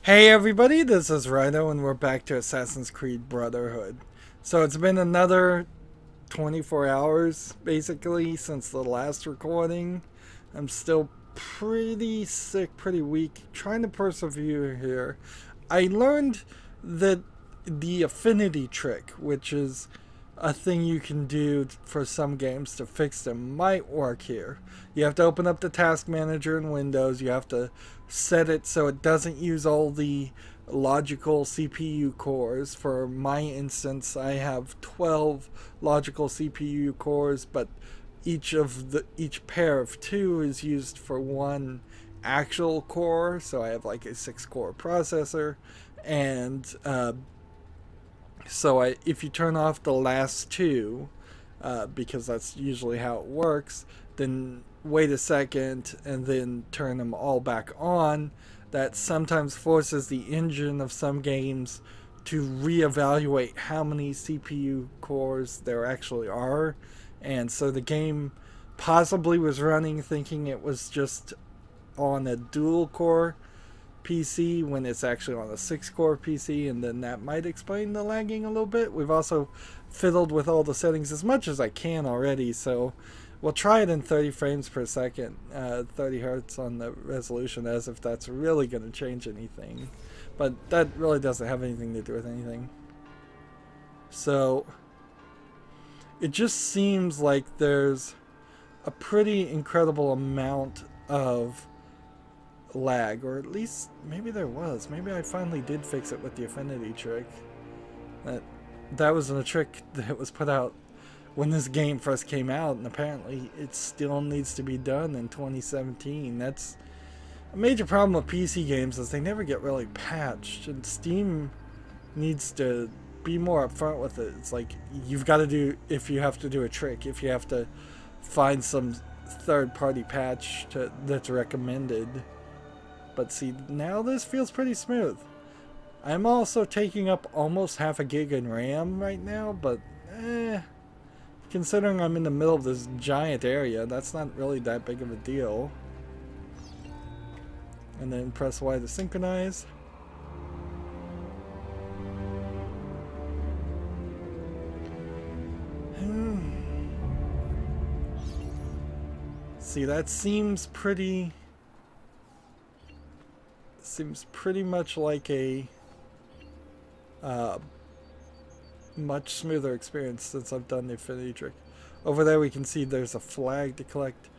Hey everybody, this is Rydo and we're back to Assassin's Creed Brotherhood. So it's been another 24 hours basically since the last recording. I'm still pretty sick, pretty weak, trying to persevere here. I learned that the affinity trick, which is a thing you can do for some games to fix them, might work here. You have to open up the task manager in Windows. You have to set it so it doesn't use all the logical CPU cores. For my instance, I have 12 logical CPU cores, but each pair of 2 is used for one actual core. So I have like a 6-core processor, and so if you turn off the last 2, because that's usually how it works, then wait a second and then turn them all back on, that sometimes forces the engine of some games to reevaluate how many CPU cores there actually are. And so the game possibly was running thinking it was just on a dual core PC when it's actually on a 6-core PC, and then that might explain the lagging a little bit. We've also fiddled with all the settings as much as I can already, so we'll try it in 30 frames per second, 30 hertz on the resolution, as if that's really going to change anything. But that really doesn't have anything to do with anything. So it just seems like there's a pretty incredible amount of lag, or at least maybe there was. Maybe I finally did fix it with the affinity trick. That was a trick that was put out when this game first came out, and apparently it still needs to be done in 2017. That's a major problem with PC games, is they never get really patched, and Steam needs to be more upfront with it. It's like, you've got to do, if you have to do a trick, if you have to find some third-party patch that's recommended. But see, now this feels pretty smooth. I'm also taking up almost half a gig in RAM right now, but considering I'm in the middle of this giant area, that's not really that big of a deal. And then press Y to synchronize. See, that seems pretty much like a much smoother experience since I've done the affinity trick. Over there we can see there's a flag to collect.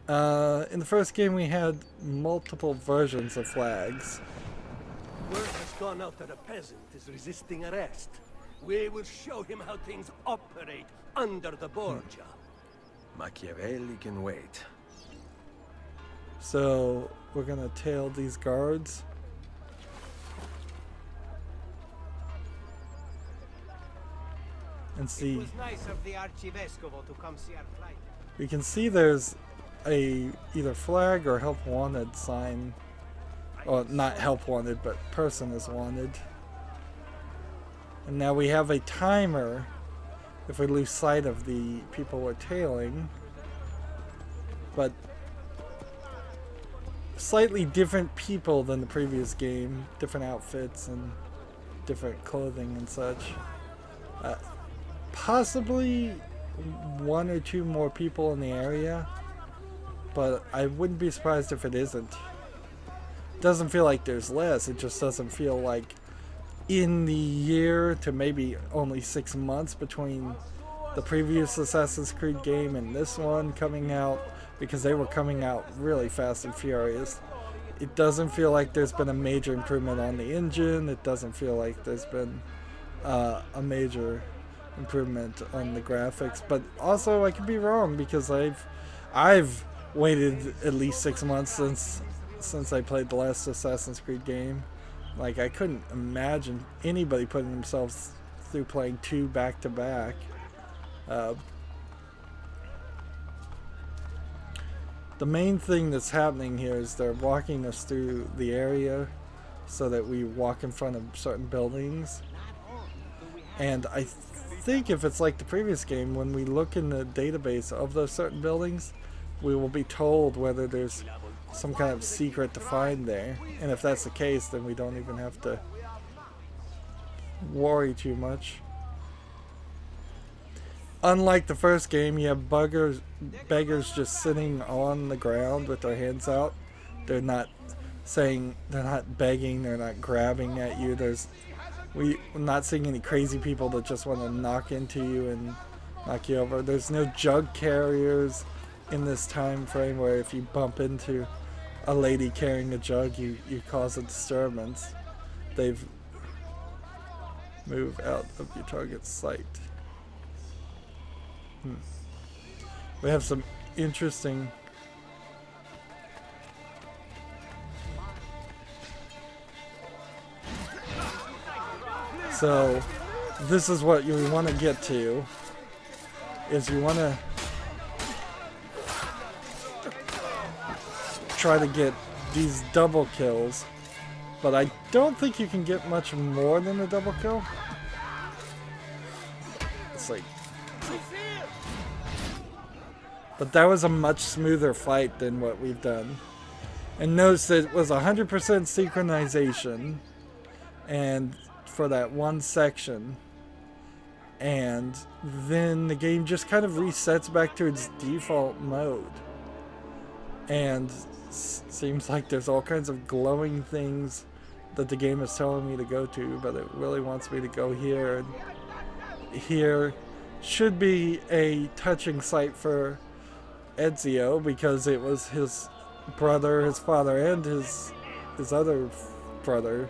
In the first game we had multiple versions of flags. Word has gone out that a peasant is resisting arrest. We will show him how things operate under the Borgia. Machiavelli can wait. So we're gonna tail these guards. And see, it was nice of the Arcivescovo to come see our flight. We can see there's a either flag or help wanted sign. Well, not help wanted, but person is wanted. And now we have a timer if we lose sight of the people we're tailing. But slightly different people than the previous game, different outfits and different clothing and such. Possibly 1 or 2 more people in the area, but I wouldn't be surprised if it isn't. It doesn't feel like there's less, it just doesn't feel like in the year to maybe only 6 months between the previous Assassin's Creed game and this one coming out, because they were coming out really fast and furious. It doesn't feel like there's been a major improvement on the engine. It doesn't feel like there's been a major improvement on the graphics. But also I could be wrong, because I've waited at least 6 months since I played the last Assassin's Creed game. Like, I couldn't imagine anybody putting themselves through playing 2 back to back. The main thing that's happening here is they're walking us through the area so that we walk in front of certain buildings. And I think if it's like the previous game, when we look in the database of those certain buildings, we will be told whether there's some kind of secret to find there. And if that's the case, then we don't even have to worry too much. Unlike the first game, you have beggars just sitting on the ground with their hands out. They're not begging, they're not grabbing at you. We're not seeing any crazy people that just want to knock into you and knock you over. There's no jug carriers in this time frame where if you bump into a lady carrying a jug, you cause a disturbance. They've moved out of your target's sight. We have some interesting so this is what you want to get to, is you want to try to get these double kills, but I don't think you can get much more than a double kill. It's like, but that was a much smoother fight than what we've done. And notice that it was 100% synchronization, and for that one section, and then the game just kind of resets back to its default mode. And seems like there's all kinds of glowing things that the game is telling me to go to, but it really wants me to go here. And here should be a touching sight for Ezio, because it was his brother, his father, and his other brother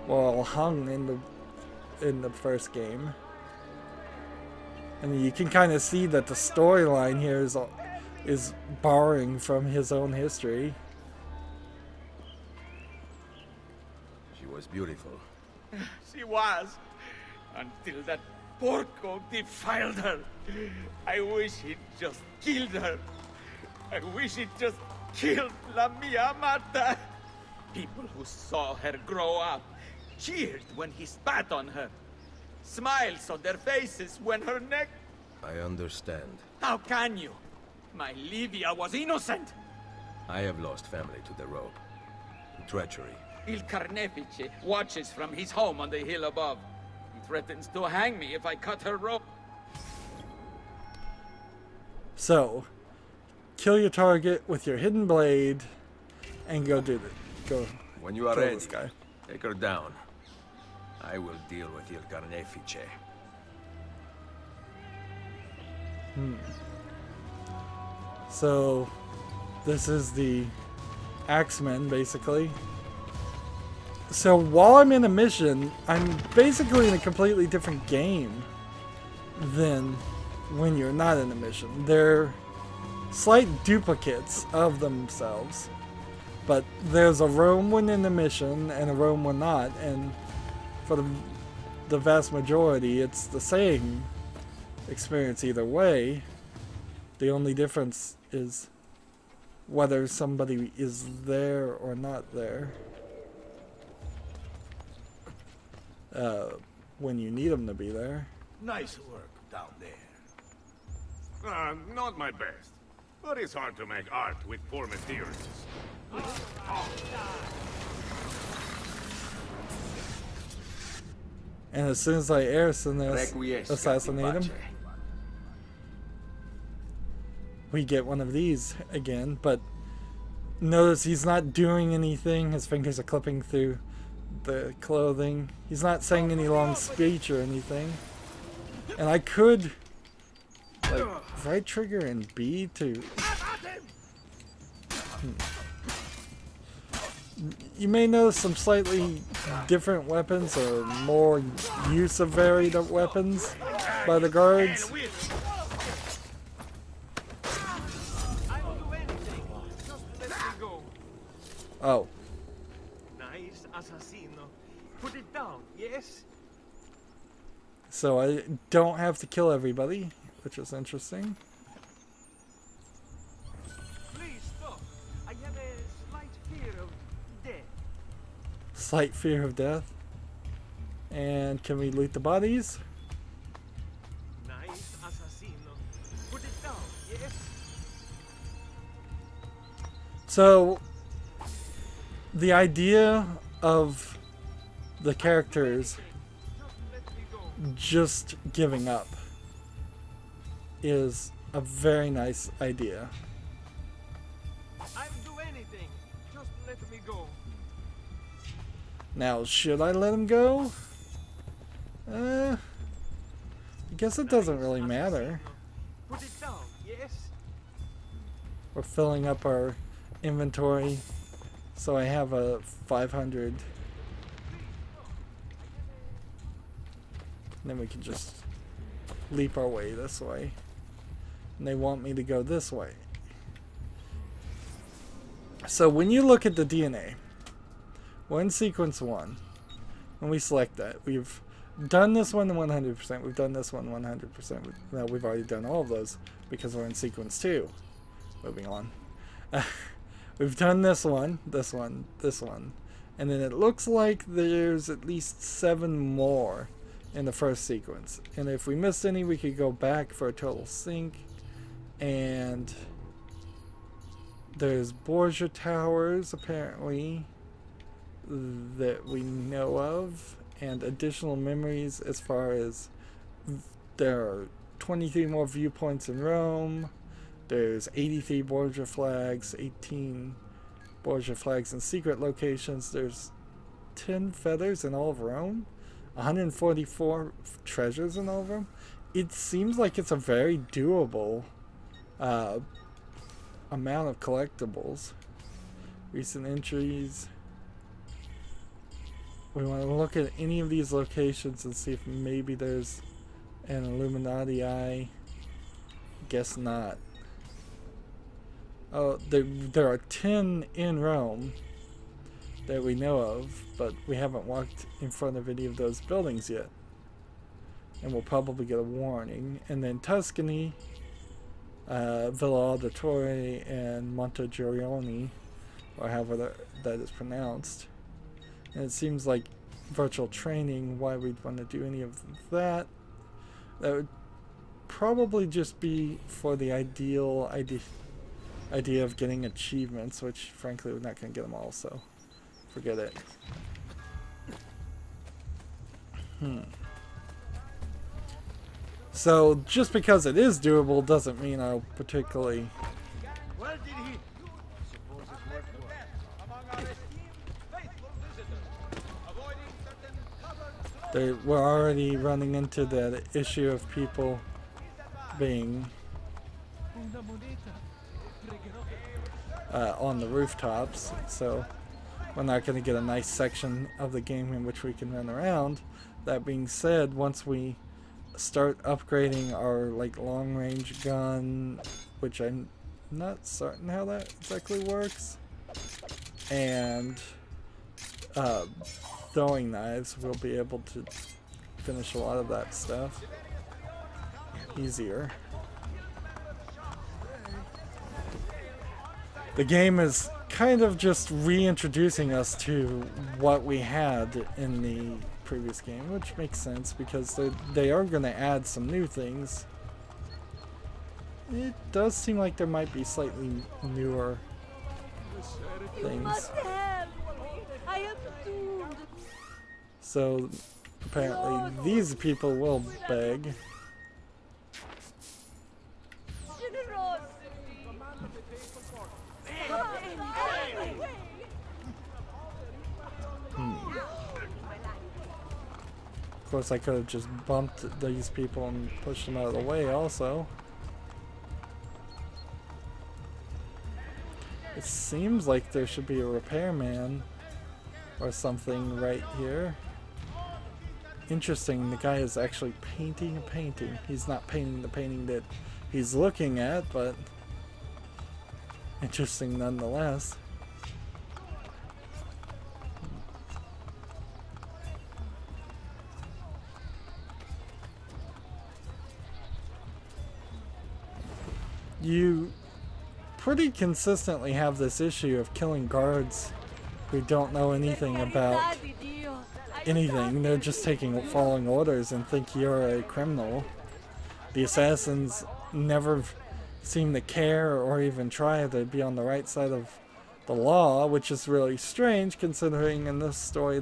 were all hung in the first game. And you can kind of see that the storyline here is borrowing from his own history. She was beautiful. She was, until that porco defiled her. I wish he'd just killed her. I wish he'd just killed La Mia Marta. People who saw her grow up cheered when he spat on her. Smiles on their faces when her neck... I understand. How can you? My Livia was innocent. I have lost family to the rope. To treachery. Il Carnefice watches from his home on the hill above. He threatens to hang me if I cut her rope. So, kill your target with your hidden blade and go do it. Go. When you are kill ready, this guy. take her down. I will deal with Il Carnefice. So, this is the Axemen, basically. So, while I'm in a mission, I'm basically in a completely different game than when you're not in a mission. They're slight duplicates of themselves. But there's a Rome when in the mission and a Rome when not, and for the vast majority, it's the same experience either way. The only difference is whether somebody is there or not there when you need them to be there. Nice work down there. Not my best. But it's hard to make art with poor materials. And as soon as I assassinate him, we get one of these again. But notice he's not doing anything. His fingers are clipping through the clothing. He's not saying any long speech or anything. And I could like right trigger and B to... You may notice some slightly different weapons or more use of varied weapons by the guards. Oh. Nice assassino. Put it down, yes? So I don't have to kill everybody, which is interesting. Please stop. I have a slight fear of death. Slight fear of death. And can we loot the bodies? Nice assassino. Put it down, yes? So the idea of the characters just giving up is a very nice idea. I'll do anything. Just let me go. Now, should I let him go? I guess it doesn't really matter. Put it down, yes? We're filling up our inventory, so I have a 500. And then we can just leap our way this way. And they want me to go this way. So when you look at the DNA, we're in sequence 1. When we select that, we've done this one 100%, we've done this one 100%. Now we've already done all of those because we're in sequence 2. Moving on. We've done this one, this one, this one. And then it looks like there's at least 7 more in the first sequence. And if we missed any, we could go back for a total sync. And there's Borgia Towers, apparently, that we know of. And additional memories as far as there are 23 more viewpoints in Rome. There's 83 Borgia flags, 18 Borgia flags in secret locations. There's 10 feathers in all of Rome, 144 treasures in all of Rome. It seems like it's a very doable amount of collectibles. Recent entries. We want to look at any of these locations and see if maybe there's an Illuminati eye. Guess not. Oh, there are 10 in Rome that we know of, but we haven't walked in front of any of those buildings yet. And we'll probably get a warning. And then Tuscany, Villa Auditore, and Montegiorgione, or however that is pronounced. And it seems like virtual training, why we'd want to do any of that. That would probably just be for the idea of getting achievements, which frankly we're not going to get them all, so forget it. So just because it is doable doesn't mean I'll particularly... Where did he? Suppose it's worthwhile. Among our esteemed faithful visitors, avoiding certain covered... We're already running into the issue of people being on the rooftops, so we're not going to get a nice section of the game in which we can run around. That being said, once we start upgrading our long range gun, which I'm not certain how that exactly works, and throwing knives, we'll be able to finish a lot of that stuff easier. The game is kind of just reintroducing us to what we had in the previous game, which makes sense because they are going to add some new things. It does seem like there might be slightly newer things. I am doomed. So apparently these people will beg. Of course, I could have just bumped these people and pushed them out of the way also. It seems like there should be a repairman or something right here. Interesting, the guy is actually painting a painting. He's not painting the painting that he's looking at, but interesting nonetheless. You pretty consistently have this issue of killing guards who don't know anything about anything. They're just following orders and think you're a criminal. The assassins never seem to care or even try to be on the right side of the law, which is really strange considering in this story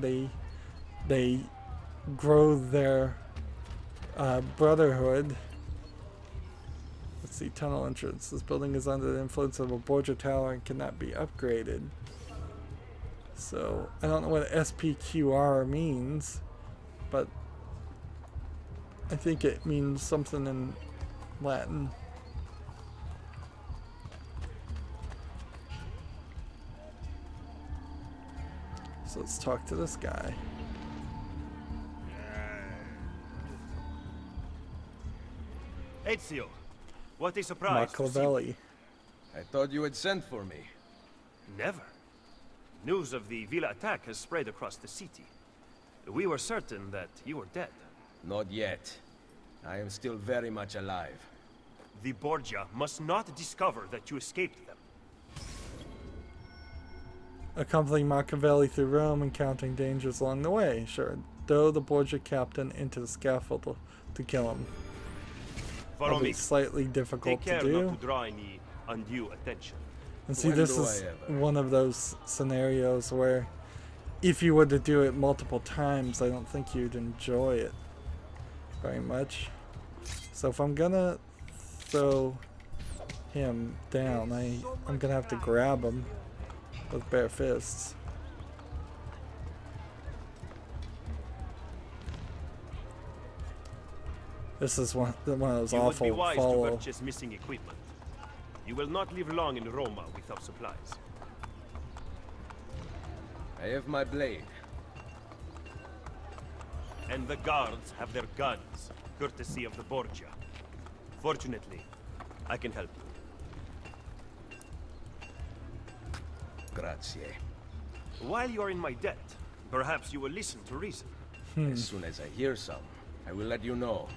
they grow their Brotherhood. Let's see, tunnel entrance. This building is under the influence of a Borgia tower and cannot be upgraded. So, I don't know what SPQR means, but I think it means something in Latin. So let's talk to this guy. Ezio, what a surprise to see you. Machiavelli. I thought you had sent for me. Never. News of the Villa attack has spread across the city. We were certain that you were dead. Not yet. I am still very much alive. The Borgia must not discover that you escaped them. Accompanying Machiavelli through Rome, encountering dangers along the way. Sure. Throw the Borgia captain into the scaffold to kill him. That'll be slightly difficult Take care to do. not to draw any undue attention. And see, When this do is I ever? one of those scenarios where if you were to do it multiple times, I don't think you'd enjoy it very much. So if I'm gonna throw him down, I'm gonna have to grab him with bare fists. This is one of those You would awful be wise to follow. purchase missing equipment. You will not live long in Roma without supplies. I have my blade. And the guards have their guns, courtesy of the Borgia. Fortunately, I can help you. Grazie. While you are in my debt, perhaps you will listen to reason. As soon as I hear some, I will let you know.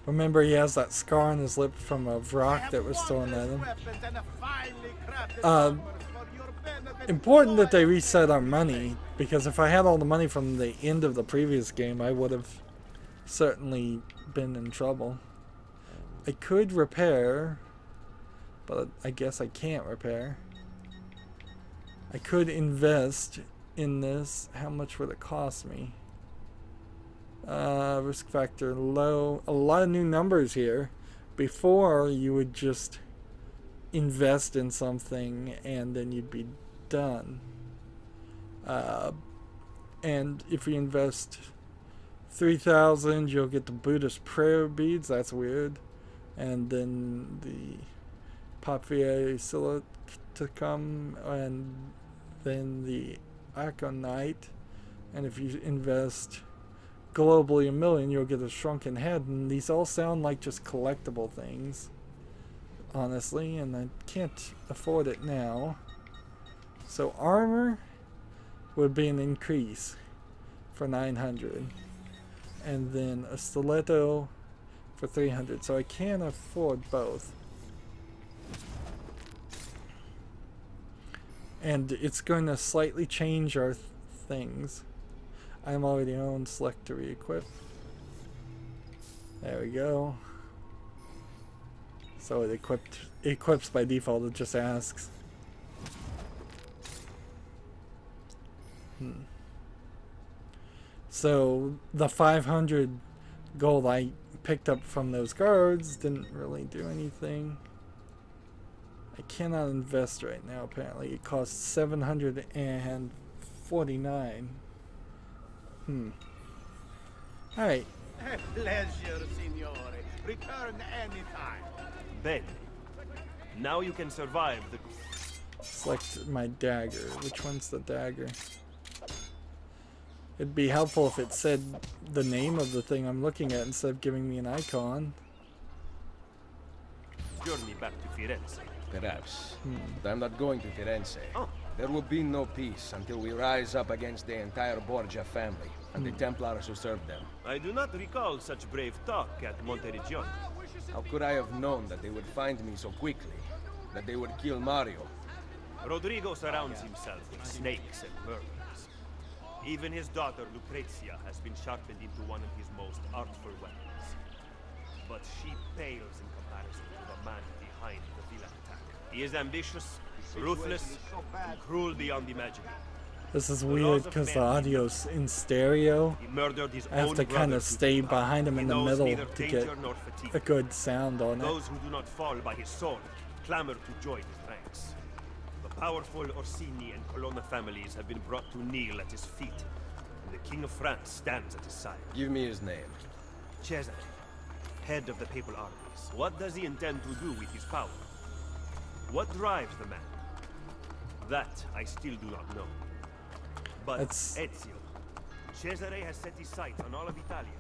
Remember, he has that scar on his lip from a rock that was thrown at him. Important that they reset our money, because if I had all the money from the end of the previous game, I would have certainly been in trouble. I could repair, but I guess I can't repair. I could invest in this. How much would it cost me? Risk factor low. A lot of new numbers here. Before, you would just invest in something and then you'd be done. And if you invest 3,000, you'll get the Buddhist prayer beads. That's weird. And then the Papier Silicatum, and then the Aconite. And if you invest globally 1 million, you'll get a shrunken head. And these all sound like just collectible things, honestly, and I can't afford it now. So armor would be an increase for 900, and then a stiletto for 300. So I can't afford both. And it's going to slightly change our things. I'm already on select to re-equip. There we go. So it equips by default, it just asks. So the 500 gold I picked up from those guards didn't really do anything. I cannot invest right now, apparently. It costs 749. Alright. A pleasure, signore. Return anytime. Ben, now you can survive the... Select my dagger. Which one's the dagger? It'd be helpful if it said the name of the thing I'm looking at instead of giving me an icon. journey back to Firenze. Perhaps. But I'm not going to Firenze. Oh. There will be no peace until we rise up against the entire Borgia family and the Templars who serve them. I do not recall such brave talk at Monteriggioni. How could I have known that they would find me so quickly? That they would kill Mario? Rodrigo surrounds himself with snakes and murderers. Even his daughter Lucrezia has been sharpened into one of his most artful weapons. But she pales in comparison to the man with the behind the villain attack. He is ambitious, ruthless, and cruel beyond imagining. This is weird because the audio's in stereo. He murdered his I have own to kind brother of stay through behind him He in the knows middle neither to danger get nor fatigue. a good sound on it. Those who do not fall by his sword clamor to join his ranks. The powerful Orsini and Colonna families have been brought to kneel at his feet, and the King of France stands at his side. Give me his name. Cesare, head of the papal armies. What does he intend to do with his power? What drives the man? That I still do not know. But Ezio, Cesare has set his sights on all of Italia,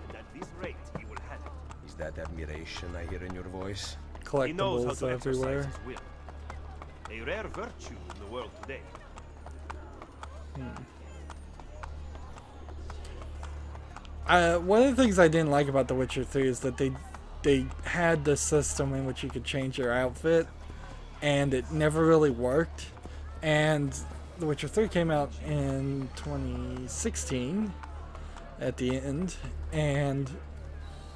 and at this rate he will have it. Is that admiration I hear in your voice? He knows how Collectibles to everywhere. exercise his will. A rare virtue in the world today. One of the things I didn't like about The Witcher 3 is that they had this system in which you could change your outfit, and it never really worked. And The Witcher 3 came out in 2016 at the end, and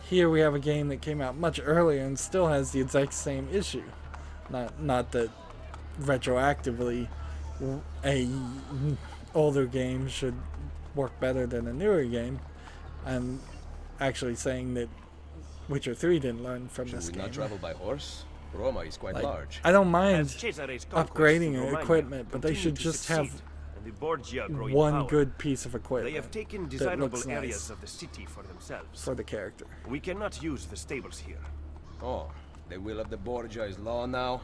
here we have a game that came out much earlier and still has the exact same issue. Not that retroactively a older game should work better than a newer game. I'm actually saying that Witcher 3 didn't learn from this Should we game. not travel by horse? Roma is quite large. I don't mind As Cesare's conquest upgrading in Romagna equipment, but they continue should to just succeed, have and the Borgia grow in one power. good piece of They equipment have taken that desirable looks areas nice of the city for themselves. for the character. We cannot use the stables here. Oh, the will of the Borgia is law now?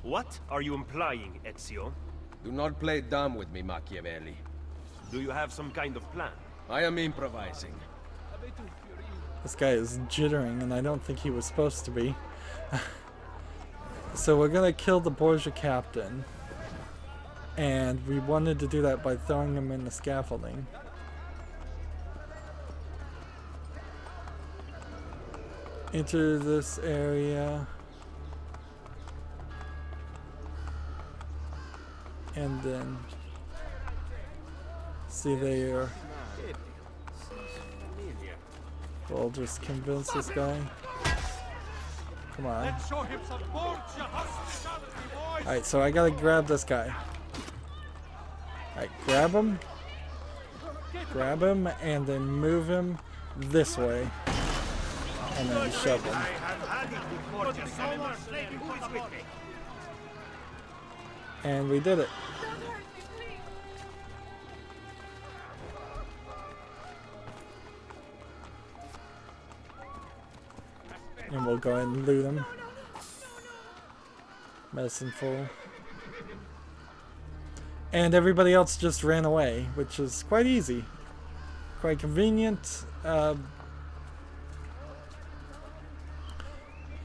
What are you implying, Ezio? Do not play dumb with me, Machiavelli. Do you have some kind of plan? I am improvising. This guy is jittering, and I don't think he was supposed to be. So we're gonna kill the Borgia captain, and we wanted to do that by throwing him in the scaffolding. Enter this area, and then see there. We'll just convince this guy. Come on. Let's show him some Borgia hospitality, boys. Alright, so I gotta grab this guy. Alright, grab him. Grab him, and then move him this way. And then shove him. And we did it. And we'll go ahead and loot him. Medicine full. And everybody else just ran away, which is quite easy. Quite convenient.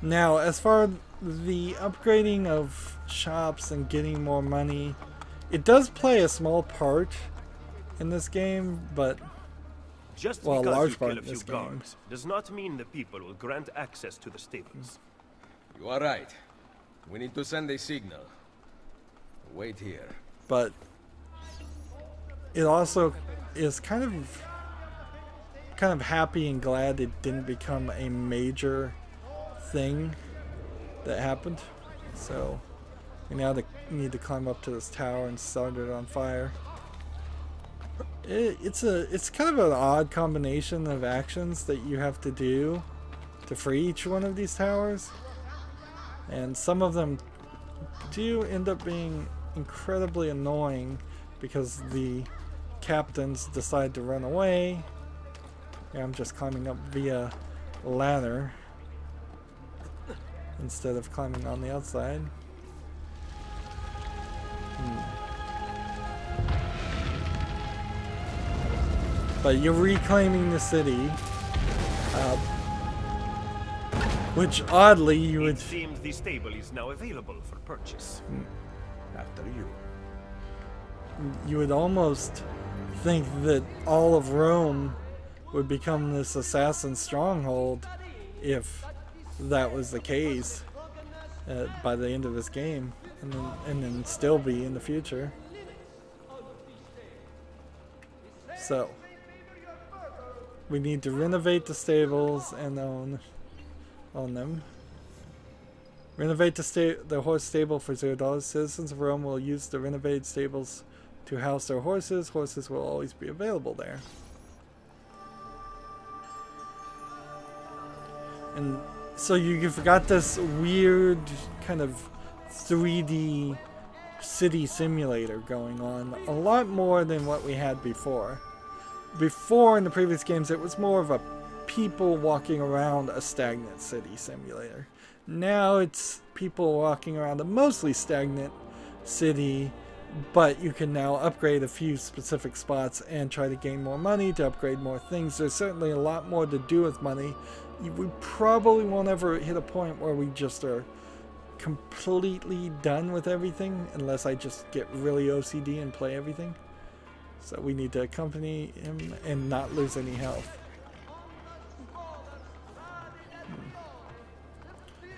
Now, as far as the upgrading of shops and getting more money, it does play a small part in this game, but Just well, a because large you part kill a in few this game. guards does not mean the people will grant access to the stables. You are right. We need to send a signal. Wait here. But it also is kind of happy and glad it didn't become a major thing that happened. So we now need to climb up to this tower and start it on fire. It's kind of an odd combination of actions that you have to do to free each one of these towers, and some of them do end up being incredibly annoying because the captains decide to run away. Yeah, I'm just climbing up via ladder instead of climbing on the outside. But you're reclaiming the city, which oddly you would. It seems the stable is now available for purchase. After you. You would almost think that all of Rome would become this assassin stronghold if that was the case by the end of this game, and then still be in the future. So we need to renovate the stables and own them. Renovate the horse stable for $0. Citizens of Rome will use the renovated stables to house their horses. Horses will always be available there. And so you've got this weird kind of 3D city simulator going on, a lot more than what we had before. Before, in the previous games, it was more of a people walking around a stagnant city simulator. Now it's people walking around a mostly stagnant city, but you can now upgrade a few specific spots and try to gain more money to upgrade more things. There's certainly a lot more to do with money. We probably won't ever hit a point where we just are completely done with everything, unless I just get really OCD and play everything. So we need to accompany him and not lose any health.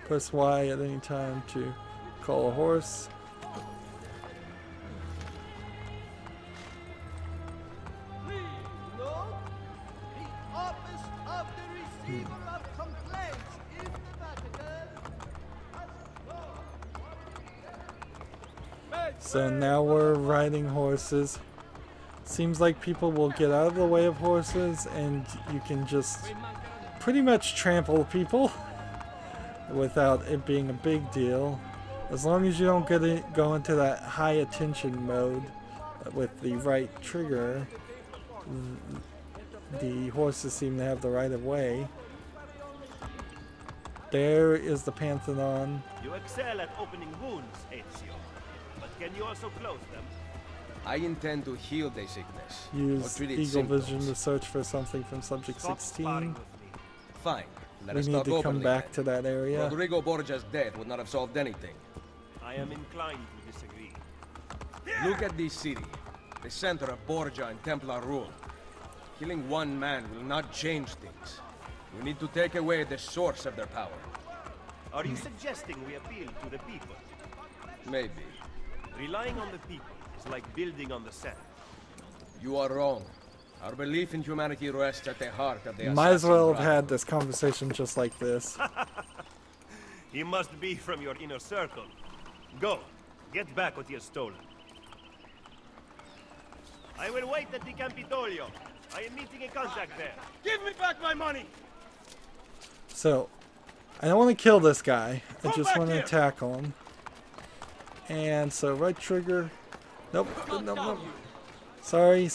Press Y at any time to call a horse. Please note, the office of the receiver of complaints in the Vatican has So now we're riding horses. Seems like people will get out of the way of horses and you can just pretty much trample people without it being a big deal. As long as you don't go into that high attention mode with the right trigger, the horses seem to have the right of way. There is the Pantheon. You excel at opening wounds, Ezio. But can you also close them? I intend to heal the sickness. Use treat it Eagle symptoms. Vision to search for something from Subject Stop 16. sparring with me. Fine. Let We us need talk to come openly back then. to that area. Rodrigo Borgia's death would not have solved anything. I am inclined to disagree. Look at this city, the center of Borgia and Templar rule. Killing one man will not change things. We need to take away the source of their power. Are you suggesting we appeal to the people? Maybe. Relying on the people is like building on the sand. You are wrong. Our belief in humanity rests at the heart of the Might as well have assassin had this conversation just like this. He must be from your inner circle. Go, get back what he has stolen. I will wait at the Campidoglio. I am meeting a contact there. Give me back my money! So, I don't want to kill this guy. I Come just back want to here. tackle him. And so, right trigger. Nope. Nope. Sorry.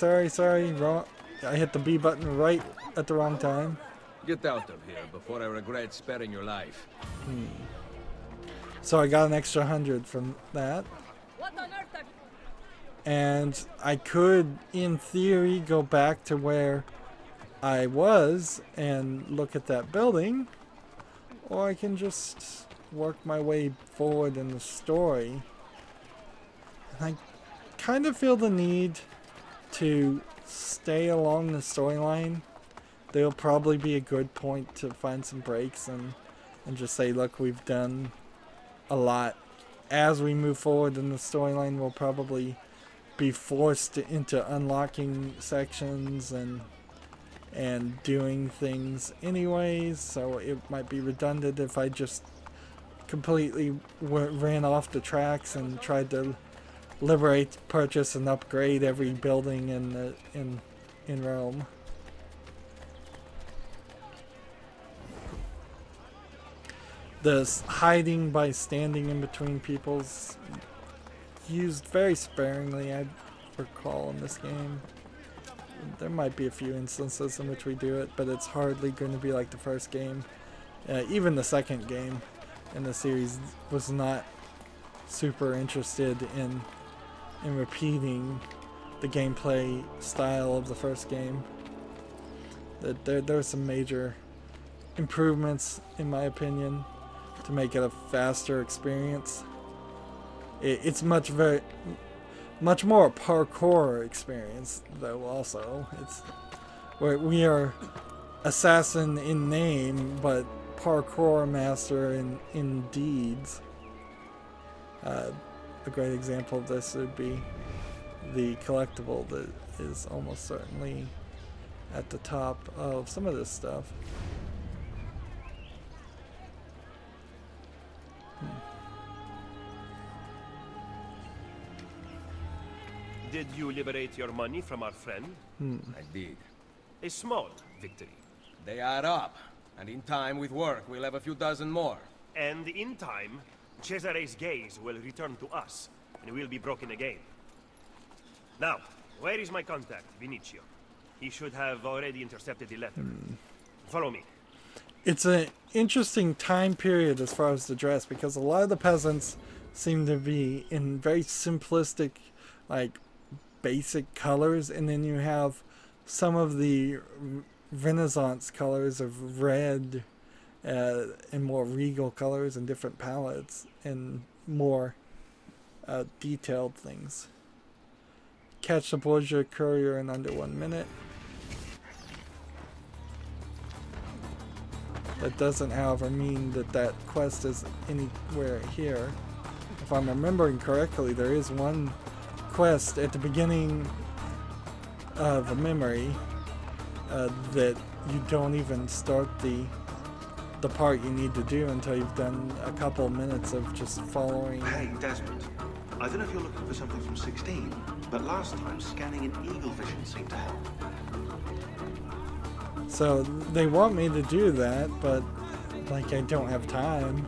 Wrong. I hit the B button right at the wrong time. Get out of here before I regret sparing your life. So I got an extra 100 from that. What on earth have you... And I could, in theory, go back to where I was and look at that building. Or I can just work my way forward in the story. And I kind of feel the need to stay along the storyline. There'll probably be a good point to find some breaks and just say, look, we've done a lot. As we move forward in the storyline, we'll probably be forced into unlocking sections and doing things anyways, so it might be redundant if I just completely ran off the tracks and tried to liberate, purchase, and upgrade every building in Rome. The hiding by standing in between people's used very sparingly, I recall, in this game. There might be a few instances in which we do it, but it's hardly going to be like the first game. Even the second game in the series was not super interested in repeating the gameplay style of the first game. There are some major improvements, in my opinion, to make it a faster experience. It's much more a parkour experience, though. Also, it's where we are assassin in name, but parkour master in deeds. A great example of this would be the collectible that is almost certainly at the top of some of this stuff. Did you liberate your money from our friend? I did. A small victory. They add up, and in time with work, we'll have a few dozen more. And in time, Cesare's gaze will return to us, and we'll be broken again. Now, where is my contact, Vinicio? He should have already intercepted the letter. Follow me. It's an interesting time period as far as the dress, because a lot of the peasants seem to be in very simplistic, like, basic colors, and then you have some of the Renaissance colors of red and more regal colors and different palettes and more detailed things. Catch the Borgia courier in under 1 minute. That doesn't, however, mean that that quest is anywhere here. If I'm remembering correctly, there is one quest at the beginning of a memory that you don't even start the part you need to do until you've done a couple minutes of just following. Hey, Desmond. I don't know if you're looking for something from 16, but last time scanning in eagle vision seemed to help. So they want me to do that, but like I don't have time.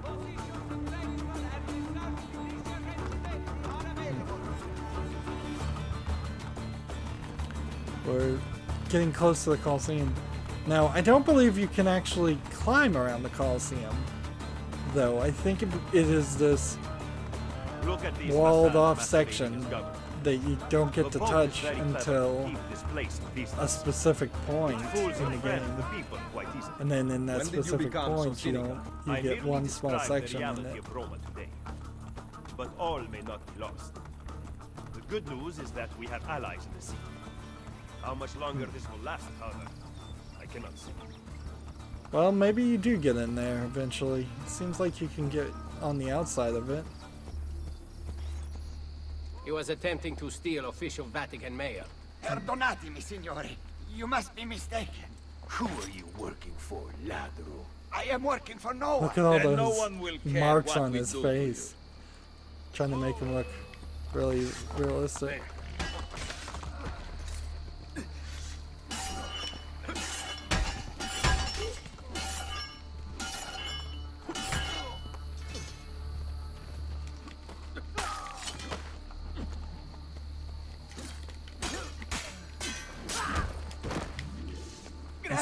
We're getting close to the Colosseum. Now, I don't believe you can actually climb around the Colosseum, though. I think it is this walled off section that you don't get to touch until a specific point in the game. And then in that specific point, you get one small section in it. But all may not be lost. The good news is that we have allies in the city. How much longer this will last, however, I cannot say. Well, maybe you do get in there eventually. It seems like you can get on the outside of it. He was attempting to steal official Vatican mail. Perdonatemi, signore. You must be mistaken. Who are you working for, ladro? I am working for no one. Look at all those no one will care marks what on we his do face. Trying to make him look really realistic.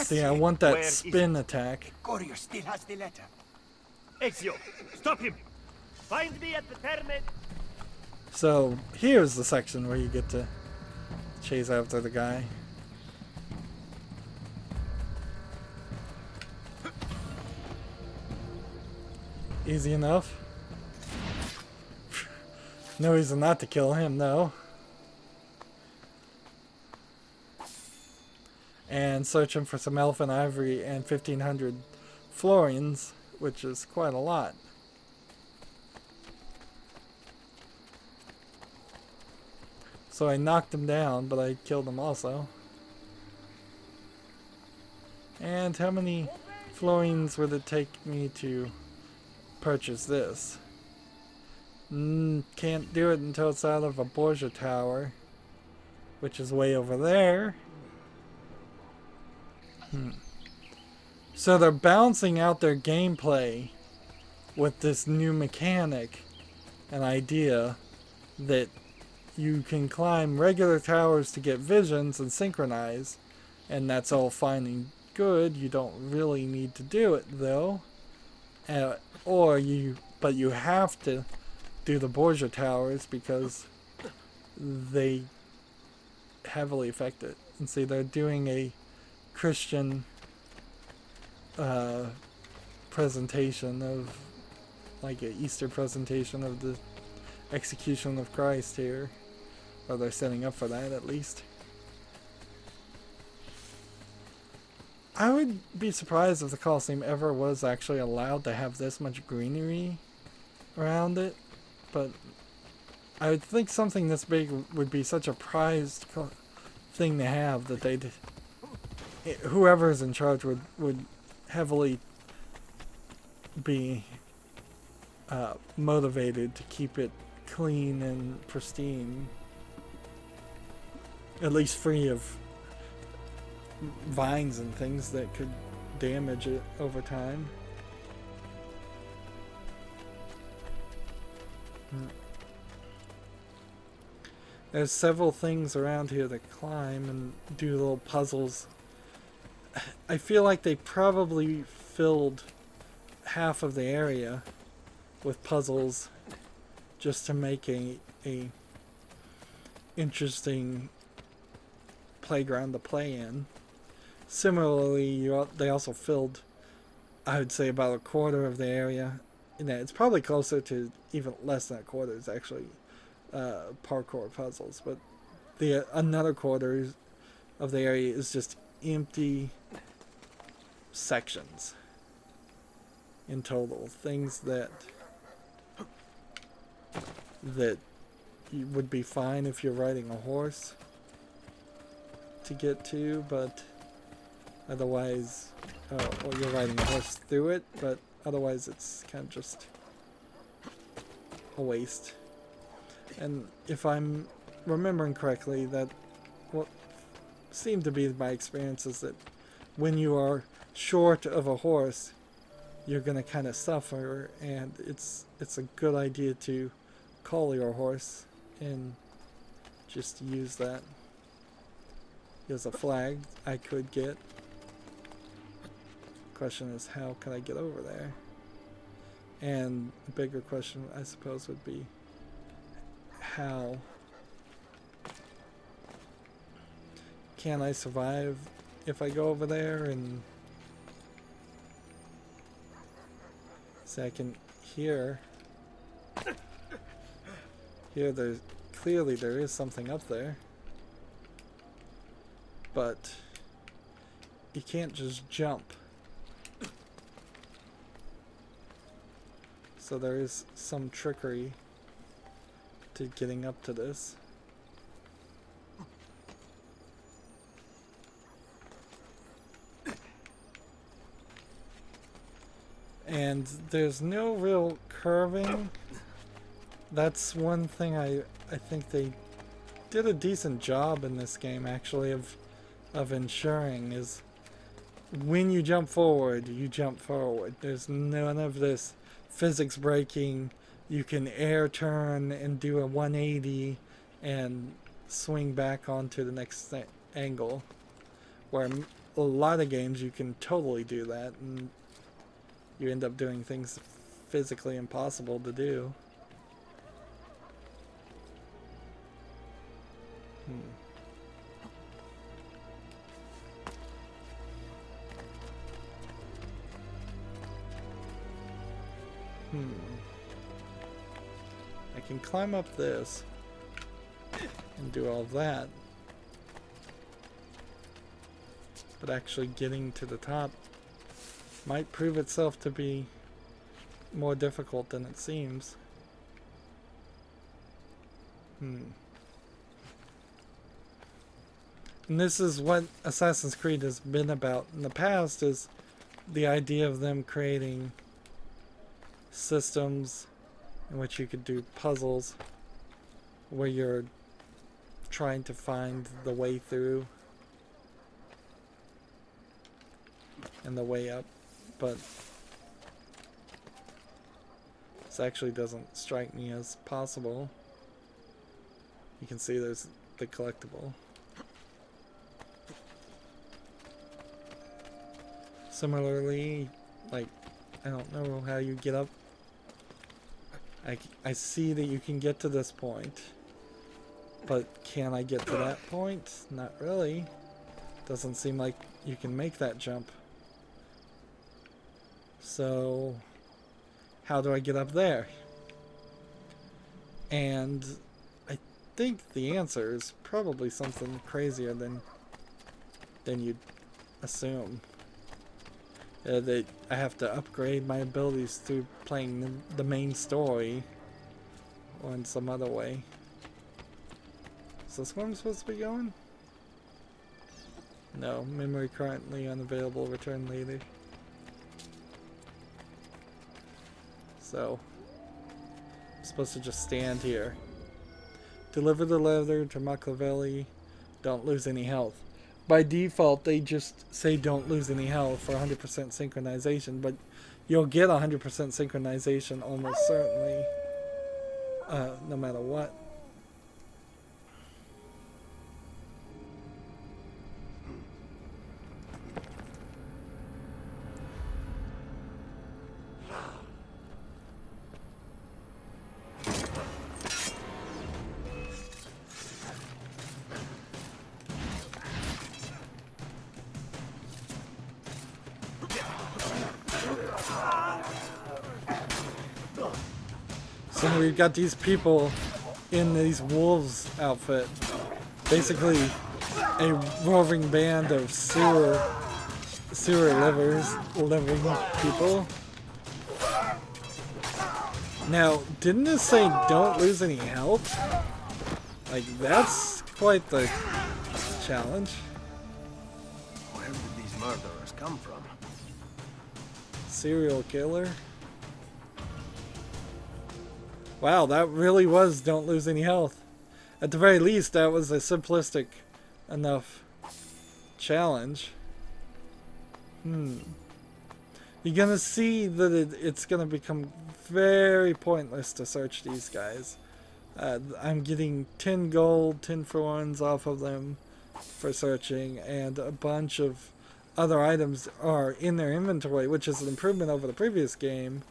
See, I want that spin attack. Courier still has the letter. Ezio, stop him! Find me at the terme. So here's the section where you get to chase after the guy. Easy enough. No reason not to kill him, though. And searching for some elfin ivory and 1,500 florins, which is quite a lot. So I knocked him down, but I killed him also. And how many florins would it take me to purchase this? Can't do it until it's out of a Borgia tower, which is way over there. So they're balancing out their gameplay with this new mechanic, an idea that you can climb regular towers to get visions and synchronize, and that's all fine and good. You don't really need to do it though, but you have to do the Borgia towers because they heavily affect it. And see, they're doing a Christian presentation of, like an Easter presentation of the execution of Christ here, or they're setting up for that at least. I would be surprised if the Colosseum ever was actually allowed to have this much greenery around it, but I would think something this big would be such a prized thing to have that they'd, whoever's in charge would heavily be motivated to keep it clean and pristine. at least free of vines and things that could damage it over time. There's several things around here that climb and do little puzzles. I feel like they probably filled half of the area with puzzles just to make a interesting playground to play in. Similarly, they also filled, I would say, about a quarter of the area. And it's probably closer to even less than a quarter. It's actually parkour puzzles, but another quarter of the area is just empty sections in total. Things that would be fine if you're riding a horse to get to, but otherwise, or you're riding a horse through it, but otherwise it's kind of just a waste. And if I'm remembering correctly, that what seemed to be my experience is that when you are short of a horse, you're going to kind of suffer, and it's a good idea to call your horse and just use that. Here's a flag I could get. Question is, how can I get over there? And a bigger question, I suppose, would be how can I survive if I go over there? And so I can hear there's clearly there is something up there, but you can't just jump. So there is some trickery to getting up to this. And there's no real curving. That's one thing I think they did a decent job in this game, actually, of ensuring, is when you jump forward, you jump forward. There's none of this physics breaking. You can air turn and do a 180 and swing back onto the next angle, where a lot of games you can totally do that and you end up doing things physically impossible to do. I can climb up this and do all that, but actually getting to the top might prove itself to be more difficult than it seems. And this is what Assassin's Creed has been about in the past, is the idea of them creating systems in which you could do puzzles where you're trying to find the way through and the way up, but this actually doesn't strike me as possible. You can see there's the collectible. Similarly, like, I don't know how you get up. I see that you can get to this point, but can I get to that point? Not really. Doesn't seem like you can make that jump. So, how do I get up there? And I think the answer is probably something crazier than you'd assume. That I have to upgrade my abilities through playing the main story or in some other way. Is this where I'm supposed to be going? No, memory currently unavailable, return later. So, I'm supposed to just stand here. Deliver the letter to Machiavelli. don't lose any health. By default, they just say don't lose any health for 100% synchronization, but you'll get 100% synchronization almost certainly, no matter what. So we've got these people in these wolves outfit, basically a roving band of sewer living people. Now, didn't it say don't lose any health? Like, that's quite the challenge. Where did these murderers come from? Serial killer. Wow, that really was don't lose any health. At the very least, that was a simplistic enough challenge. You're gonna see that it's gonna become very pointless to search these guys. I'm getting 10 gold, 10 for ones off of them for searching, and a bunch of other items are in their inventory, which is an improvement over the previous game.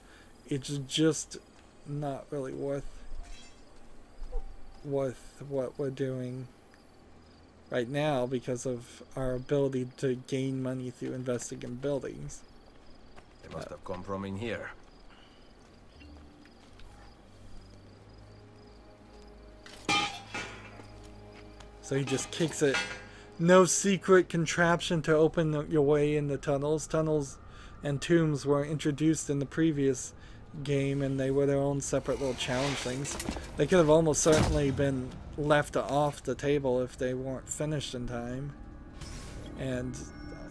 It's just not really worth what we're doing right now because of our ability to gain money through investing in buildings. They must have come from in here. So he just kicks it. No secret contraption to open your way in the tunnels. Tunnels and tombs were introduced in the previous game, and they were their own separate little challenge things. They could have almost certainly been left off the table if they weren't finished in time. And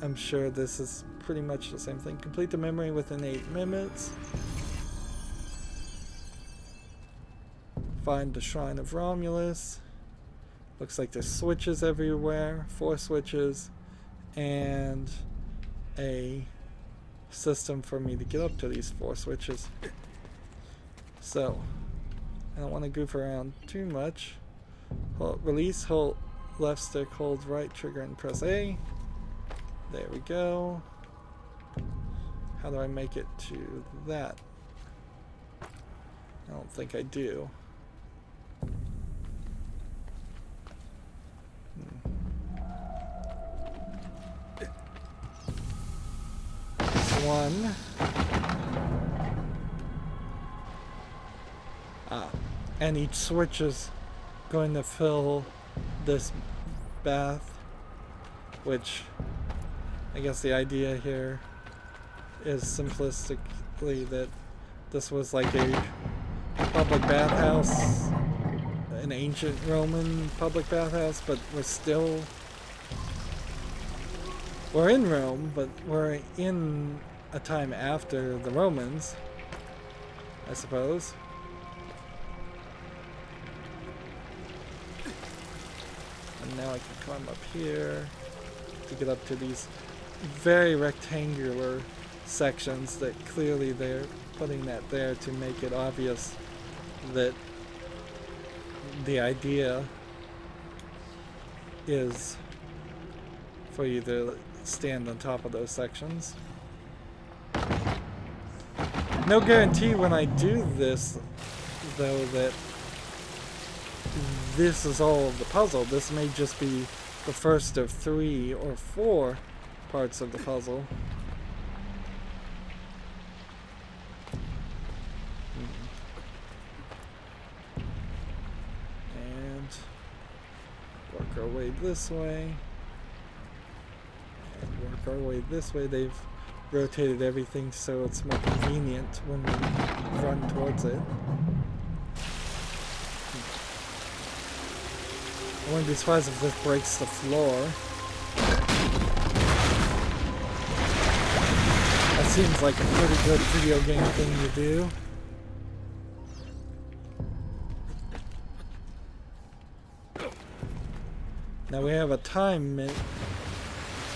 I'm sure this is pretty much the same thing. Complete the memory within 8 minutes. Find the Shrine of Romulus. Looks like there's switches everywhere. 4 switches. And a system for me to get up to these 4 switches. So, I don't want to goof around too much. Release, hold left stick, hold right trigger and press A. There we go. How do I make it to that? I don't think I do. One. And each switch is going to fill this bath, which I guess the idea here is simplistically that this was like a public bathhouse, an ancient Roman public bathhouse, but we're in Rome, but we're in a time after the Romans, I suppose. And now I can climb up here to get up to these very rectangular sections that clearly they're putting that there to make it obvious that the idea is for you to stand on top of those sections. No guarantee when I do this, though, that this is all of the puzzle. This may just be the first of 3 or 4 parts of the puzzle. And work our way this way. And work our way this way. They've rotated everything so it's more convenient when we run towards it. I wouldn't be surprised if this breaks the floor. That seems like a pretty good video game thing to do. Now we have a time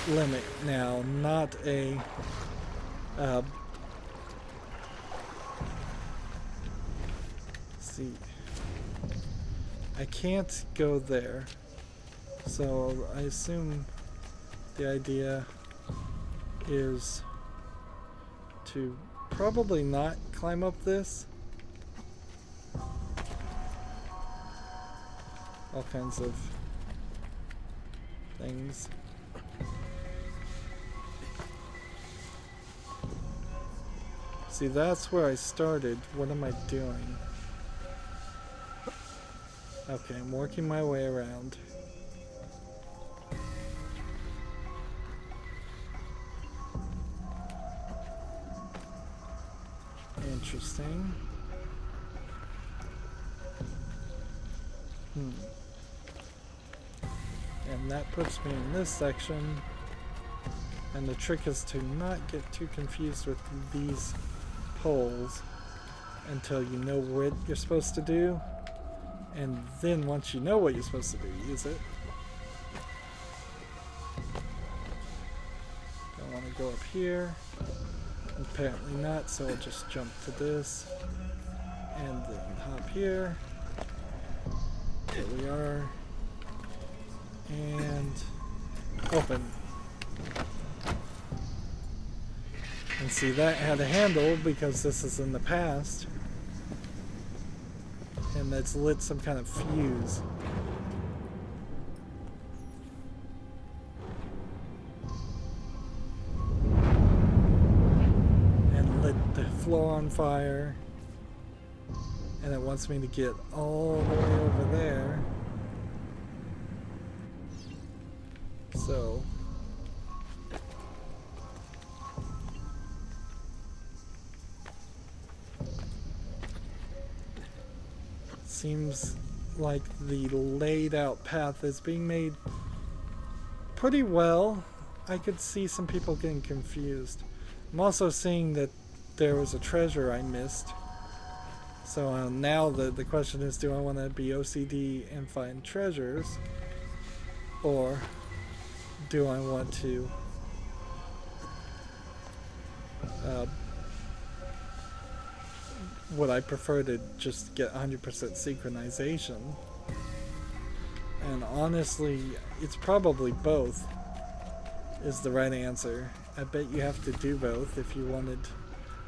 limit now, not a see. I can't go there, so I assume the idea is to probably not climb up this. All kinds of things. See, that's where I started. What am I doing? Okay, I'm working my way around. Interesting. And that puts me in this section. And the trick is to not get too confused with these poles until you know what you're supposed to do. And then once you know what you're supposed to do, use it. Don't want to go up here. Apparently not, so I'll just jump to this. And then hop here. There we are. And open. And see, that had a handle because this is in the past. And that's lit some kind of fuse. And lit the floor on fire. And it wants me to get all the way over there. So seems like the laid out path is being made pretty well. I could see some people getting confused. I'm also seeing that there was a treasure I missed. So now the question is, do I want to be OCD and find treasures? Or do I want to would I prefer to just get 100% synchronization? And honestly, it's probably both is the right answer. I bet you have to do both if you wanted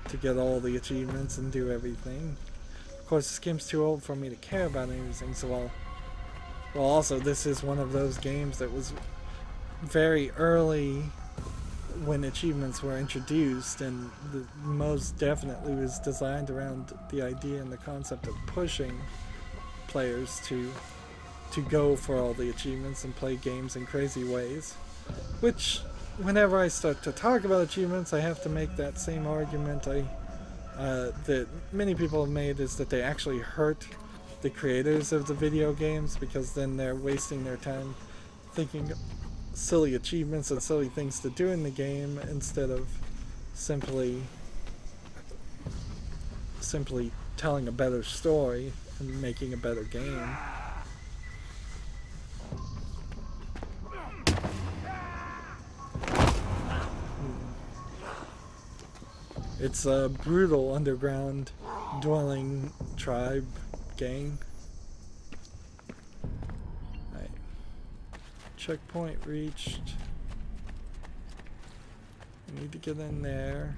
to get all the achievements and do everything. Of course, this game's too old for me to care about anything, so well, also, this is one of those games that was very early when achievements were introduced, and most definitely was designed around the idea and the concept of pushing players to go for all the achievements and play games in crazy ways. Which, whenever I start to talk about achievements, I have to make that same argument that many people have made, is that they actually hurt the creators of the video games, because then they're wasting their time thinking silly achievements and silly things to do in the game instead of simply telling a better story and making a better game. It's a brutal underground dwelling tribe gang. Right. Checkpoint reached. We need to get in there.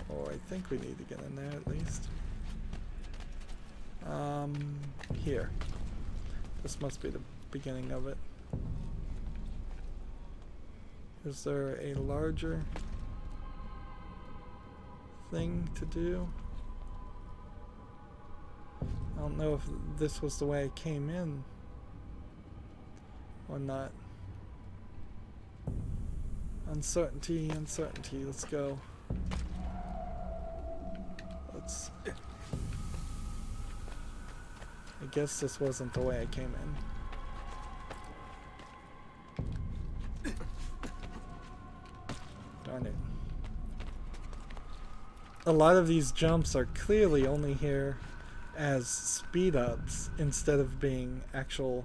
Or I think we need to get in there at least. Here. This must be the beginning of it. Is there a larger thing to do? I don't know if this was the way I came in or not. Uncertainty, uncertainty. Let's go. I guess this wasn't the way I came in. Darn it. A lot of these jumps are clearly only here as speed ups instead of being actual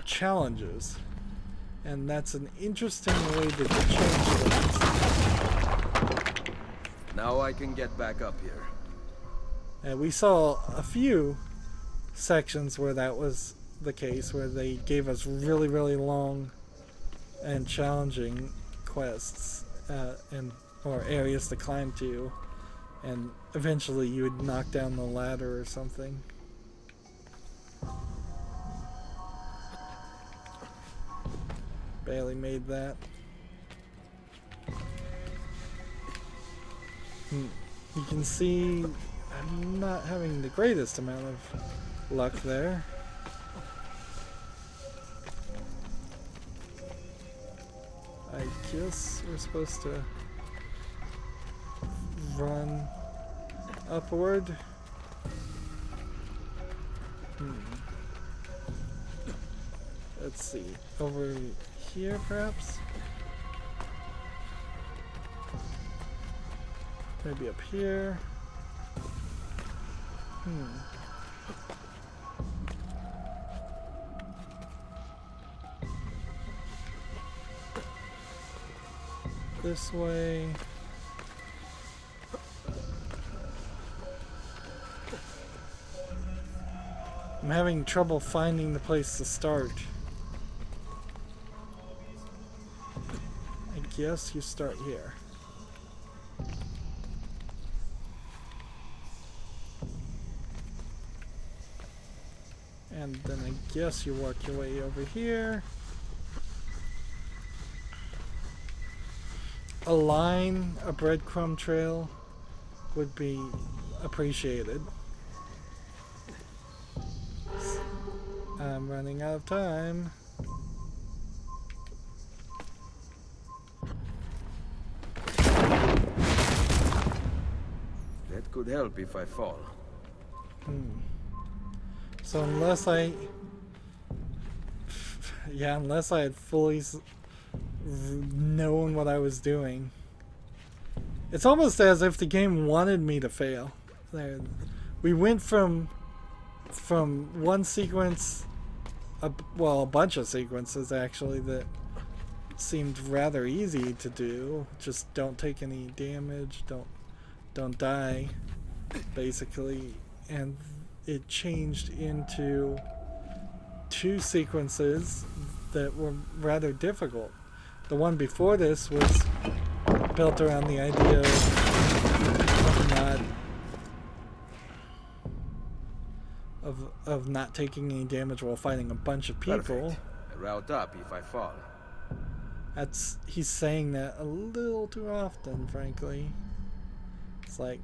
challenges. And that's an interesting way to change things. Now I can get back up here. And we saw a few sections where that was the case, where they gave us really, really long and challenging quests or areas to climb to, and eventually you would knock down the ladder or something. Barely made that. You can see I'm not having the greatest amount of luck there. I guess we're supposed to run upward. Let's see. Over here, perhaps? Maybe up here. This way. I'm having trouble finding the place to start. I guess you start here. And then I guess you work your way over here. A line, a breadcrumb trail would be appreciated. I'm running out of time. That could help if I fall. So unless I had fully known what I was doing. It's almost as if the game wanted me to fail. There, we went from one sequence, a bunch of sequences actually that seemed rather easy to do. Just don't take any damage, don't die, basically, and it changed into two sequences that were rather difficult. The one before this was built around the idea of not taking any damage while fighting a bunch of people. Perfect. A route up if I fall. He's saying that a little too often, frankly. It's like,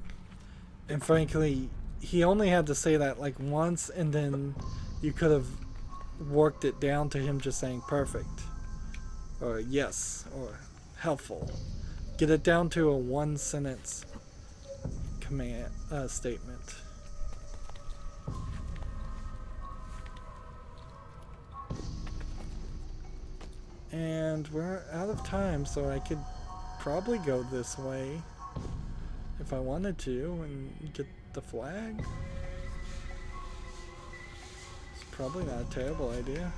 and frankly, he only had to say that like once, and then you could have worked it down to him just saying perfect, or yes, or helpful. Get it down to a one-sentence command statement. And we're out of time, so I could probably go this way if I wanted to and get the flag. It's probably not a terrible idea.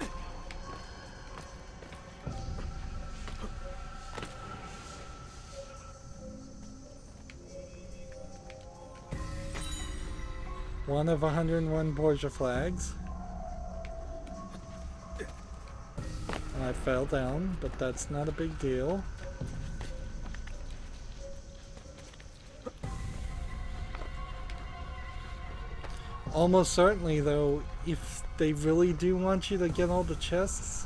One of 101 Borgia flags. I fell down, but that's not a big deal. Almost certainly, though, if they really do want you to get all the chests,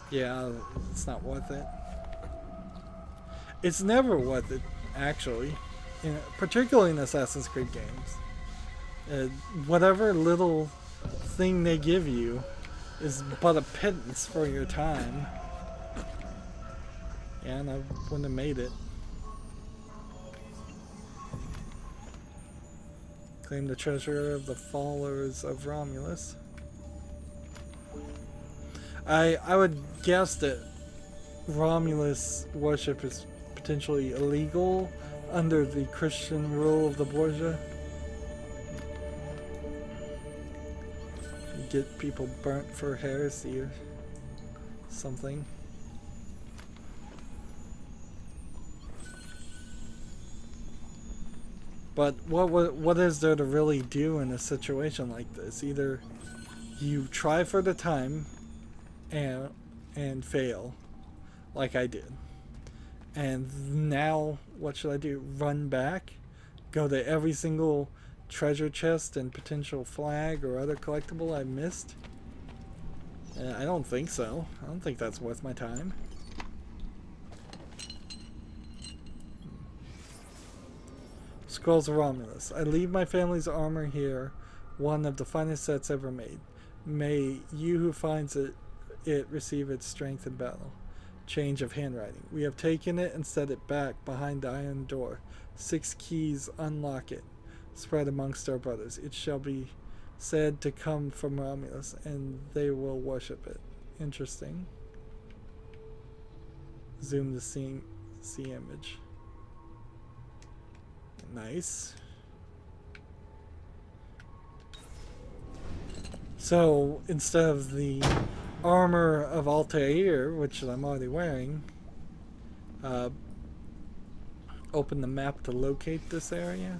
yeah, it's not worth it. It's never worth it, actually, particularly in Assassin's Creed games. Whatever little thing they give you is but a pittance for your time. Yeah, and I wouldn't have made it. Claim the treasure of the followers of Romulus. I would guess that Romulus worship is potentially illegal under the Christian rule of the Borgia. get people burnt for heresy or something. But what is there to really do in a situation like this? Either you try for the time and fail, like I did. And now, what should I do? Run back? Go to every single treasure chest and potential flag or other collectible I missed? I don't think so. I don't think that's worth my time. Scrolls of Romulus. I leave my family's armor here, one of the finest sets ever made. May you who finds it receive its strength in battle. Change of handwriting. We have taken it and set it back behind the iron door. 6 keys unlock it. Spread amongst our brothers. It shall be said to come from Romulus, and they will worship it. Interesting. Zoom the see image. Nice. So instead of the armor of Altair, which I'm already wearing, open the map to locate this area.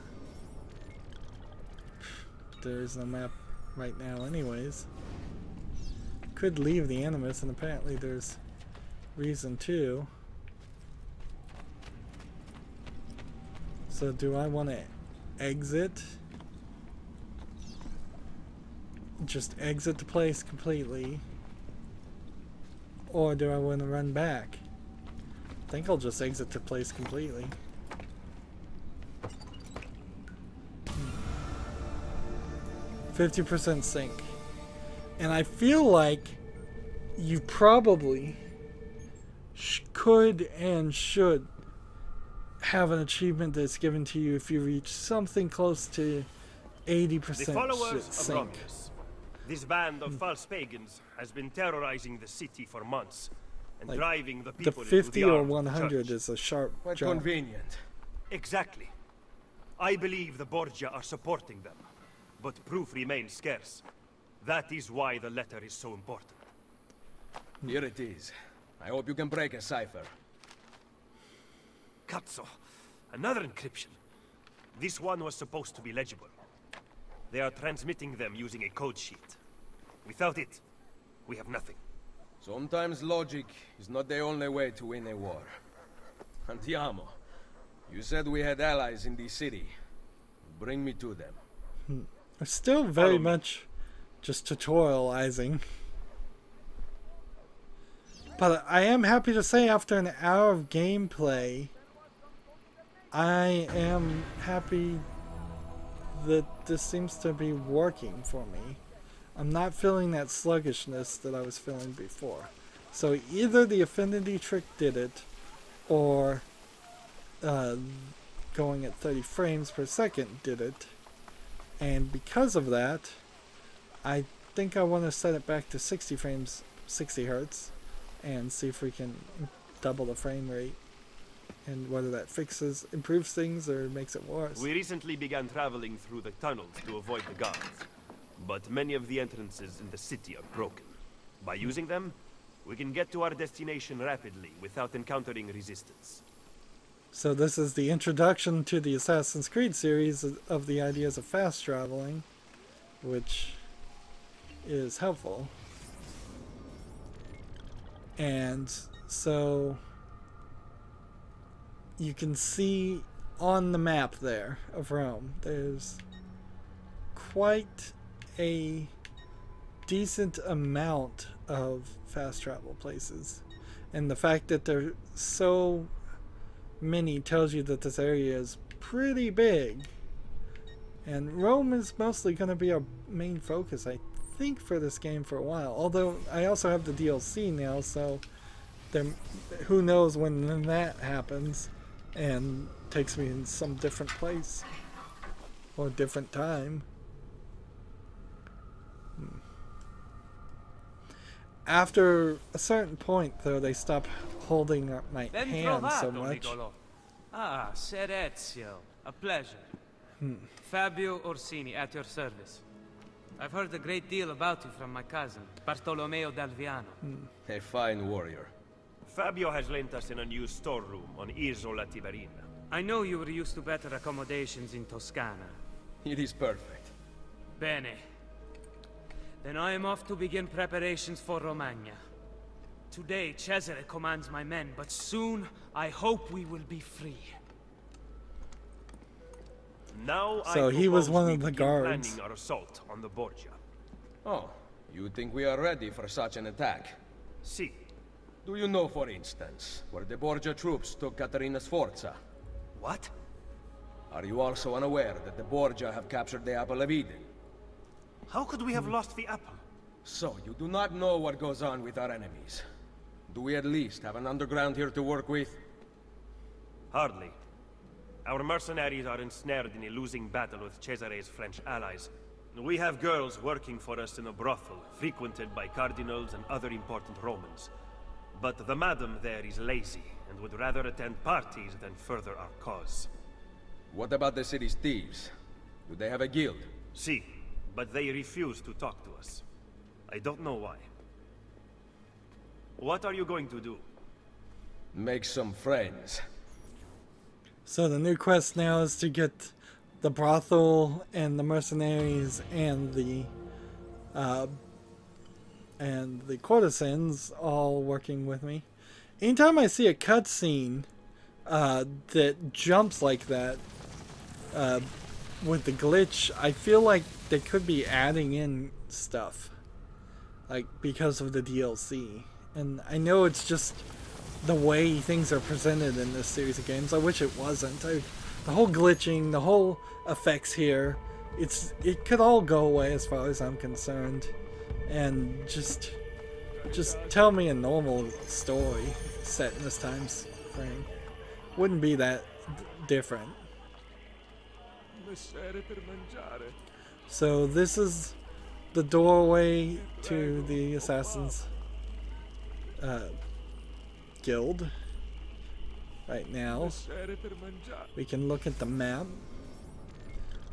There is no map right now anyways. Could leave the Animus, and apparently there's reason to. So do I want to exit? Just exit the place completely? Or do I want to run back? I think I'll just exit the place completely. 50% sync. And I feel like you probably could and should have an achievement that's given to you if you reach something close to 80% The followers sync. of Romulus. This band of false pagans has been terrorizing the city for months and Like, driving the the people 50 into the or armed 100 church. is a sharp Quite jump. convenient. Exactly. I believe the Borgia are supporting them, but proof remains scarce. That is why the letter is so important. Here it is. I hope you can break a cipher. Cazzo, another encryption. This one was supposed to be legible. They are transmitting them using a code sheet. Without it, we have nothing. Sometimes logic is not the only way to win a war. Andiamo. You said we had allies in the city. Bring me to them. I'm still very much just tutorializing. But I am happy to say after an hour of gameplay, I am happy that this seems to be working for me. I'm not feeling that sluggishness that I was feeling before. So either the affinity trick did it, or going at 30 frames per second did it. And because of that, I think I want to set it back to 60 frames, 60 hertz, and see if we can double the frame rate. And whether that improves things or makes it worse. We recently began traveling through the tunnels to avoid the guards. But many of the entrances in the city are broken. By using them, we can get to our destination rapidly without encountering resistance. So this is the introduction to the Assassin's Creed series of the ideas of fast traveling, which is helpful. And so you can see on the map there of Rome, there's quite a decent amount of fast travel places. And the fact that there are so many tells you that this area is pretty big. And Rome is mostly going to be our main focus, I think, for this game for a while. Although I also have the DLC now, so who knows when that happens and takes me in some different place or different time. After a certain point, though, they stop holding up my hand so much. Ah, Ser Ezio. A pleasure. Fabio Orsini, at your service. I've heard a great deal about you from my cousin, Bartolomeo d'Alviano. A fine warrior. Fabio has lent us in a new storeroom on Isola Tiberina. I know you were used to better accommodations in Toscana. It is perfect. Bene. Then I am off to begin preparations for Romagna. Today, Cesare commands my men, but soon, I hope we will be free. Now So he was one of the guards. Planning our assault on the Borgia. Oh, you think we are ready for such an attack? Si. Do you know, for instance, where the Borgia troops took Caterina Sforza? What? Are you also unaware that the Borgia have captured the Apple of Eden? How could we have lost the apple? So, you do not know what goes on with our enemies. Do we at least have an underground here to work with? Hardly. Our mercenaries are ensnared in a losing battle with Cesare's French allies. We have girls working for us in a brothel, frequented by cardinals and other important Romans. But the madam there is lazy, and would rather attend parties than further our cause. What about the city's thieves? Do they have a guild? Si, but they refuse to talk to us. I don't know why. What are you going to do? Make some friends. So the new quest now is to get the brothel and the mercenaries and the courtesans all working with me. Anytime I see a cutscene that jumps like that with the glitch, I feel like they could be adding in stuff, like because of the DLC. And I know it's just the way things are presented in this series of games. I wish it wasn't. The whole glitching, the whole effects here, it could all go away as far as I'm concerned, and just tell me a normal story set in this time's frame. Wouldn't be that different. So this is the doorway to the Assassin's Guild. Right now, we can look at the map.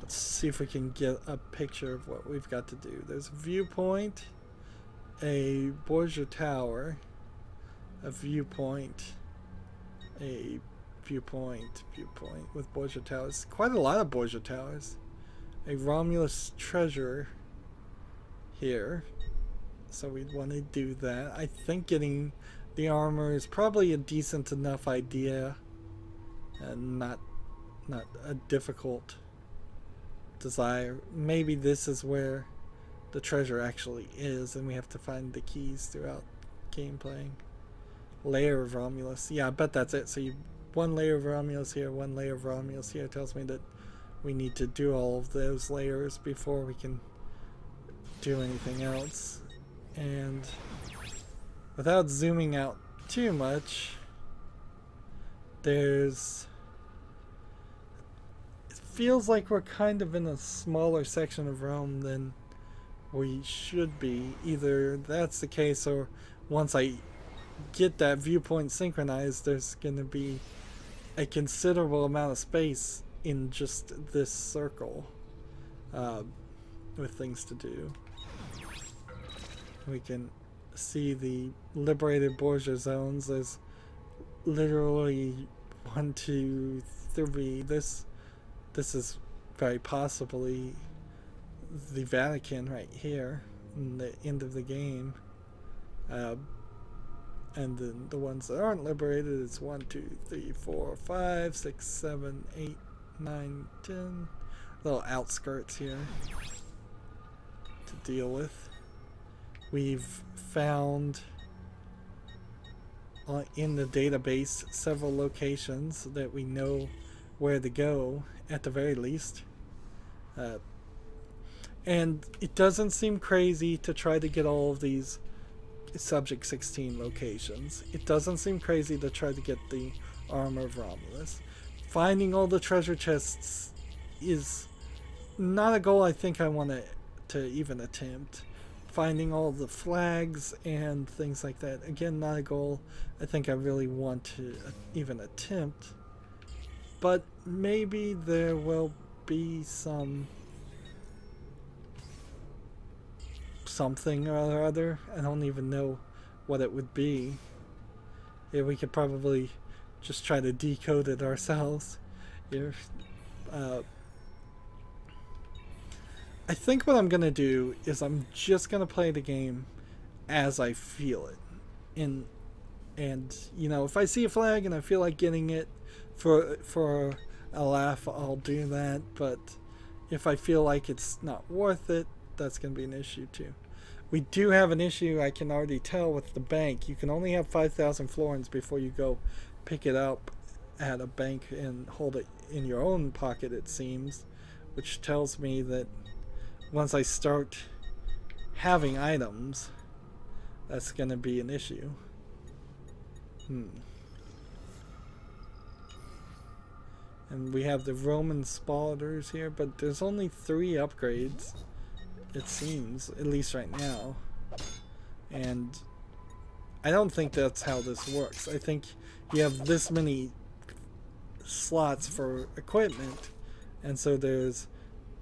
Let's see if we can get a picture of what we've got to do. There's a viewpoint, a Borgia Tower, a viewpoint with Borgia Towers. Quite a lot of Borgia Towers. A Romulus treasure here. So we'd want to do that. I think getting the armor is probably a decent enough idea, and not a difficult desire. Maybe this is where the treasure actually is, and we have to find the keys throughout gameplay. Layer of Romulus. Yeah, I bet that's it. So you one layer of Romulus here, one layer of Romulus here. Tells me that we need to do all of those layers before we can do anything else. And without zooming out too much, it feels like we're kind of in a smaller section of Rome than we should be. Either that's the case, or once I get that viewpoint synchronized, there's going to be a considerable amount of space in just this circle with things to do. We can see the liberated Borgia zones. There's literally 1, 2, 3. This is very possibly the Vatican right here in the end of the game. And then the ones that aren't liberated, it's 1, 2, 3, 4, 5, 6, 7, 8, 9, 10. Little outskirts here to deal with. We've found in the database several locations that we know where to go, at the very least. And it doesn't seem crazy to try to get all of these Subject 16 locations. It doesn't seem crazy to try to get the armor of Romulus. Finding all the treasure chests is not a goal I think I want to even attempt. Finding all the flags and things like that, again, not a goal I think I really want to even attempt. But maybe there will be some something or other. I don't even know what it would be. Yeah, we could probably just try to decode it ourselves. Here. I think what I'm going to do is I'm just going to play the game as I feel it. And you know, if I see a flag and I feel like getting it for a laugh, I'll do that. But if I feel like it's not worth it, that's going to be an issue too. We do have an issue, I can already tell, with the bank. You can only have 5,000 florins before you go pick it up at a bank and hold it in your own pocket, it seems. Which tells me that once I start having items, that's going to be an issue. And we have the Roman spoilers here, but there's only 3 upgrades, it seems, at least right now. And I don't think that's how this works. I think you have this many slots for equipment, and so there's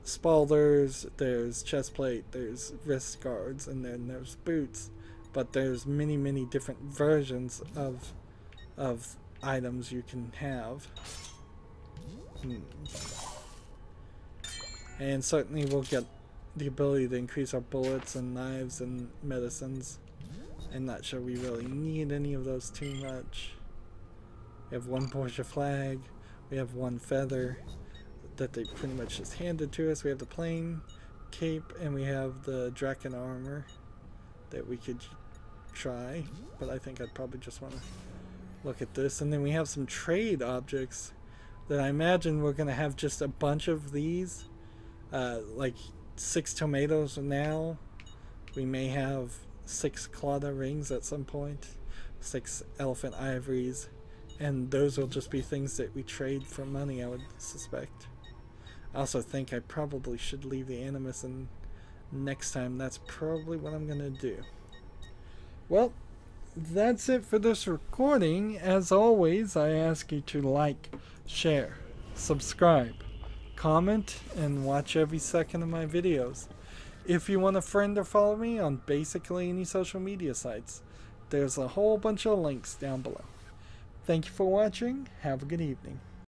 spoilers, there's chestplate, there's wrist guards, and then there's boots. But there's many different versions of items you can have. And certainly we'll get the ability to increase our bullets and knives and medicines. I'm not sure we really need any of those too much. We have 1 Borgia flag, we have 1 feather that they pretty much just handed to us. We have the plain cape, and we have the Draken armor that we could try, but I think I'd probably just want to look at this. And then we have some trade objects that I imagine we're going to have just a bunch of these, like 6 tomatoes now. We may have 6 Clauda rings at some point, 6 elephant ivories, and those will just be things that we trade for money, I would suspect. I also think I probably should leave the Animus, and next time that's probably what I'm going to do. Well, that's it for this recording. As always, I ask you to like, share, subscribe, comment, and watch every second of my videos. If you want to friend or follow me on basically any social media sites, there's a whole bunch of links down below. Thank you for watching. Have a good evening.